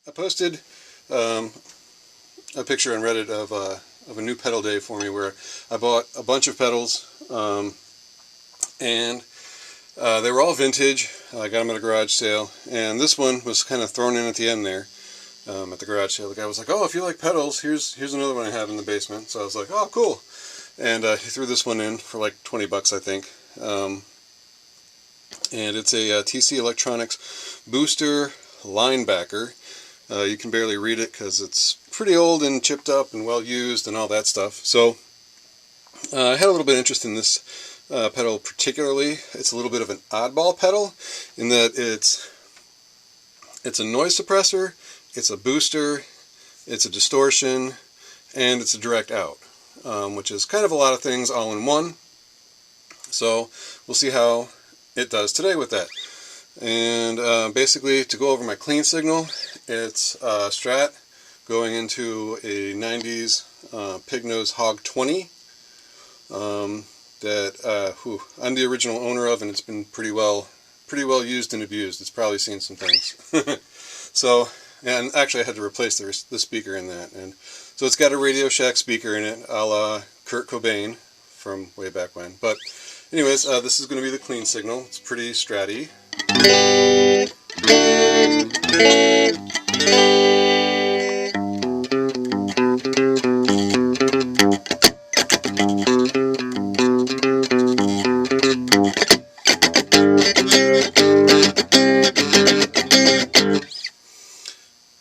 I posted a picture on Reddit of a new pedal day for me where I bought a bunch of pedals, and they were all vintage. I got them at a garage sale, and this one was kind of thrown in at the end there at the garage sale. The guy was like, "Oh, if you like pedals, here's another one I have in the basement." So I was like, "Oh, cool," and he threw this one in for like 20 bucks, I think. And it's a TC Electronics Booster Linebacker. You can barely read it because it's pretty old and chipped up and well used and all that stuff. So I had a little bit of interest in this pedal particularly. It's a little bit of an oddball pedal in that it's a noise suppressor, it's a booster, it's a distortion, and it's a direct out, which is kind of a lot of things all in one. So we'll see how it does today with that. And basically, to go over my clean signal, it's a Strat going into a 90s Pig Nose Hog 20 that I'm the original owner of, and it's been pretty well used and abused. It's probably seen some things. So, and actually I had to replace the speaker in that, and so it's got a Radio Shack speaker in it, a la Kurt Cobain from way back when. But anyways, this is going to be the clean signal. It's pretty stratty.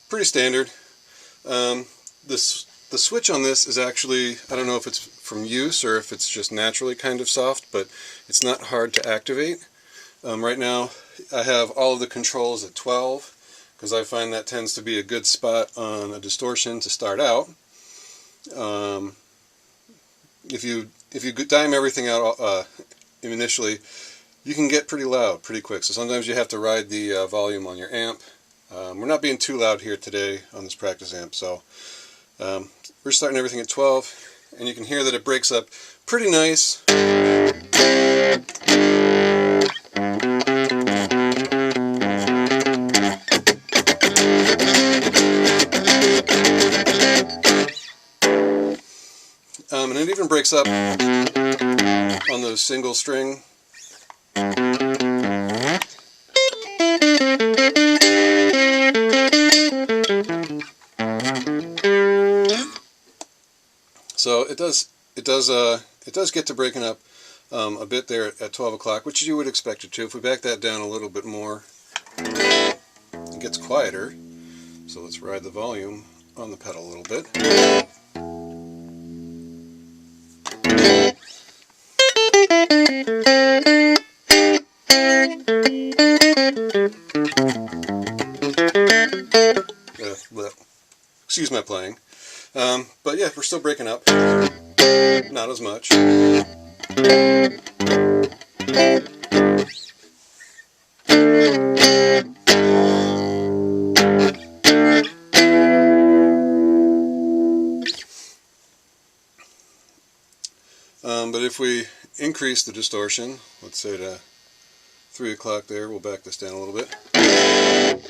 Pretty standard. The switch on this is actually, I don't know if it's from use or if it's just naturally kind of soft, but it's not hard to activate. Right now I have all of the controls at 12 because I find that tends to be a good spot on a distortion to start out. If you dime everything out initially, you can get pretty loud pretty quick, so sometimes you have to ride the volume on your amp. We're not being too loud here today on this practice amp, so we're starting everything at 12, and you can hear that it breaks up pretty nice. And it even breaks up on those single string. So it does get to breaking up a bit there at 12 o'clock, which you would expect it to. If we back that down a little bit more, it gets quieter. So let's ride the volume on the pedal a little bit. Excuse my playing. But yeah, we're still breaking up. Not as much. But if we increase the distortion, let's say to 3 o'clock there, we'll back this down a little bit. And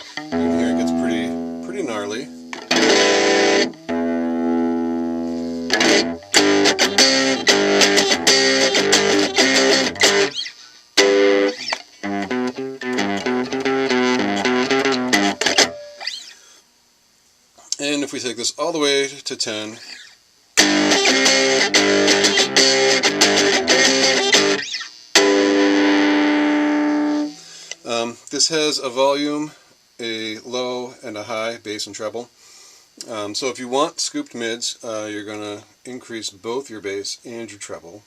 here it gets pretty gnarly. And if we take this all the way to 10, this has a volume, a low, and a high, bass and treble. So if you want scooped mids, you're going to increase both your bass and your treble.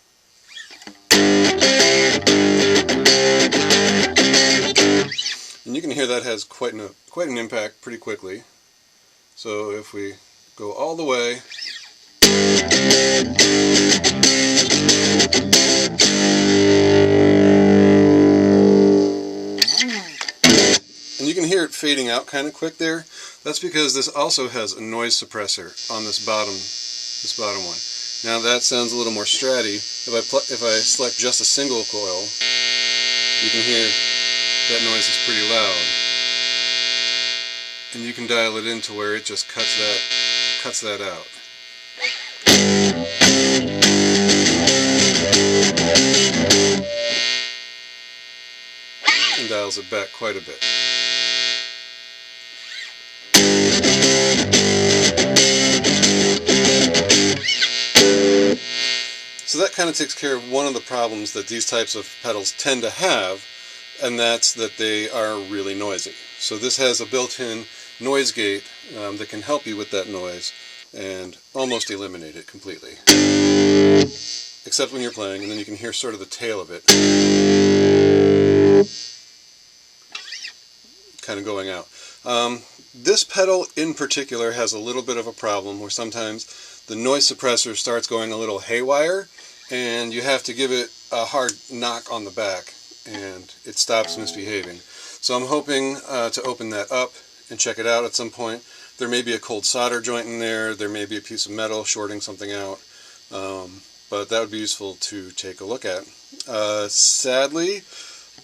And you can hear that has quite an impact pretty quickly. So if we go all the way, and you can hear it fading out kind of quick there. That's because this also has a noise suppressor on this bottom one. Now that sounds a little more stratty. If I select just a single coil, you can hear that noise is pretty loud. and you can dial it in to where it just cuts that out. And dials it back quite a bit. So that kind of takes care of one of the problems that these types of pedals tend to have, and that's that they are really noisy. So this has a built-in noise gate that can help you with that noise and almost eliminate it completely. Except when you're playing, and then you can hear sort of the tail of it kind of going out. This pedal in particular has a little bit of a problem where sometimes the noise suppressor starts going a little haywire, and you have to give it a hard knock on the back and it stops misbehaving. So I'm hoping to open that up and check it out at some point. There may be a cold solder joint in there, there may be a piece of metal shorting something out, but that would be useful to take a look at. Sadly,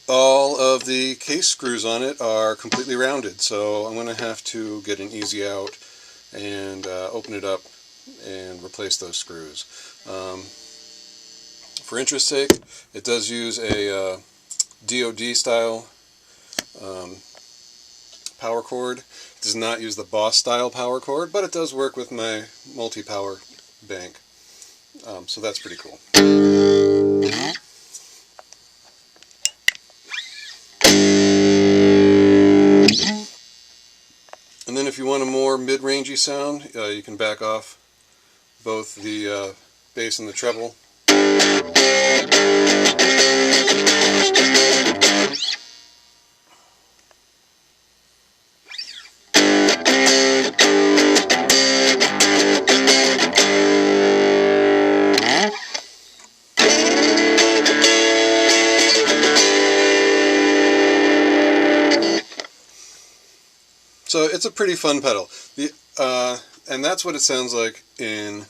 all of the case screws on it are completely rounded, so I'm going to have to get an easy out and open it up and replace those screws. For interest's sake, it does use a DoD style power cord. It does not use the Boss style power cord, but it does work with my multi-power bank. So that's pretty cool. And then if you want a more mid-rangey sound, you can back off both the bass and the treble. So it's a pretty fun pedal. And that's what it sounds like in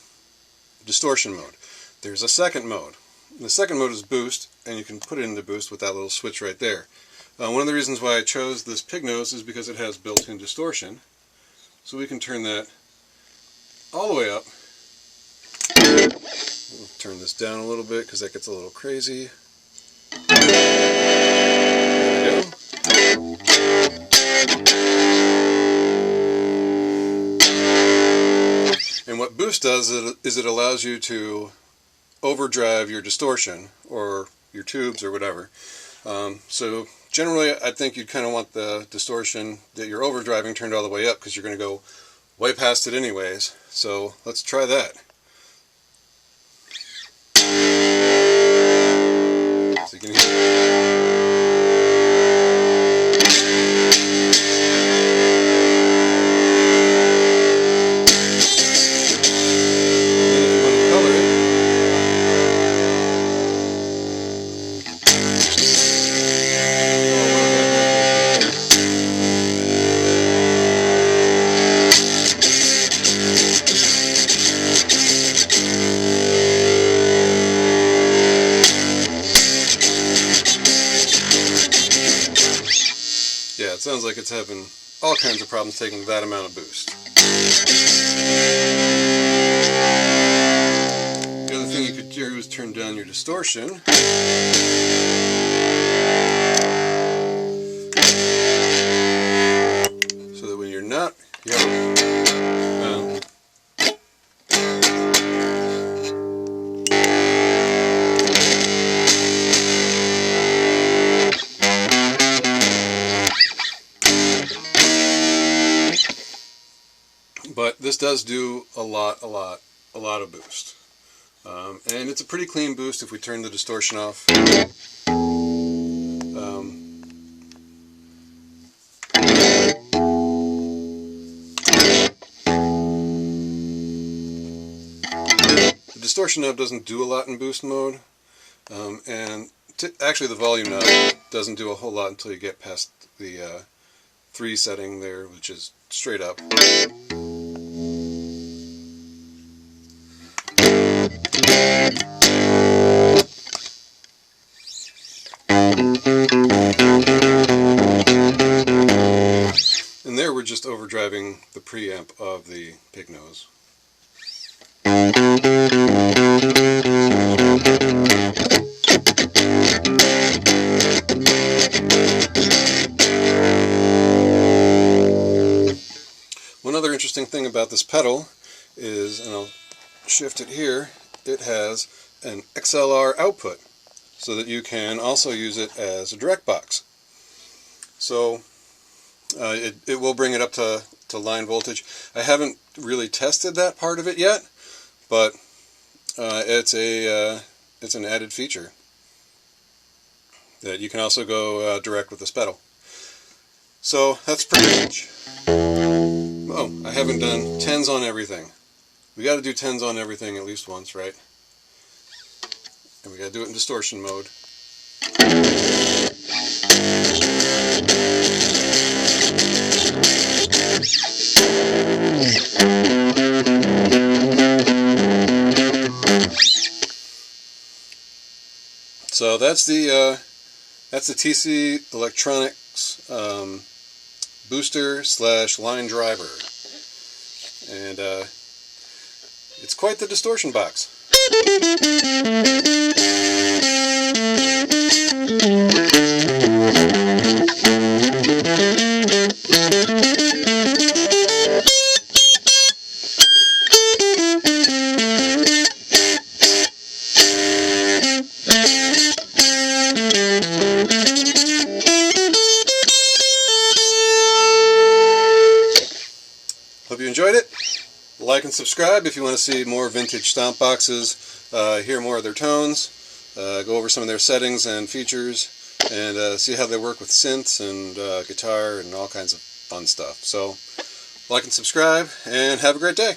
distortion mode. There's a second mode. The second mode is boost, and you can put it into boost with that little switch right there. One of the reasons why I chose this pig nose is because it has built-in distortion. So we can turn that all the way up. We'll turn this down a little bit because that gets a little crazy. There we go. And what boost does is it allows you to overdrive your distortion or your tubes or whatever. So generally I think you'd kind of want the distortion that you're overdriving turned all the way up because you're going to go way past it anyways. So let's try that. So you can hear. Yeah, it sounds like it's having all kinds of problems taking that amount of boost. The other thing you could do is turn down your distortion. So that when you're not, you have but this does do a lot of boost. And it's a pretty clean boost if we turn the distortion off. The distortion knob doesn't do a lot in boost mode, and actually the volume knob doesn't do a whole lot until you get past the 3 setting there, which is straight up. And there we're just just overdriving the preamp of the pig nose. One other interesting thing about this pedal is, and I'll shift it here, it has an XLR output so that you can also use it as a direct box. So it will bring it up to line voltage. I haven't really tested that part of it yet, but it's an added feature that you can also go direct with this pedal. So that's pretty much. Oh, I haven't done tens on everything. We got to do tens on everything at least once, right? And we got to do it in distortion mode. So that's the TC Electronics booster / LineDriver, and it's quite the distortion box. Hope you enjoyed it. Like and subscribe if you want to see more vintage stomp boxes, hear more of their tones, go over some of their settings and features, and see how they work with synths and guitar and all kinds of fun stuff. So like and subscribe, and have a great day.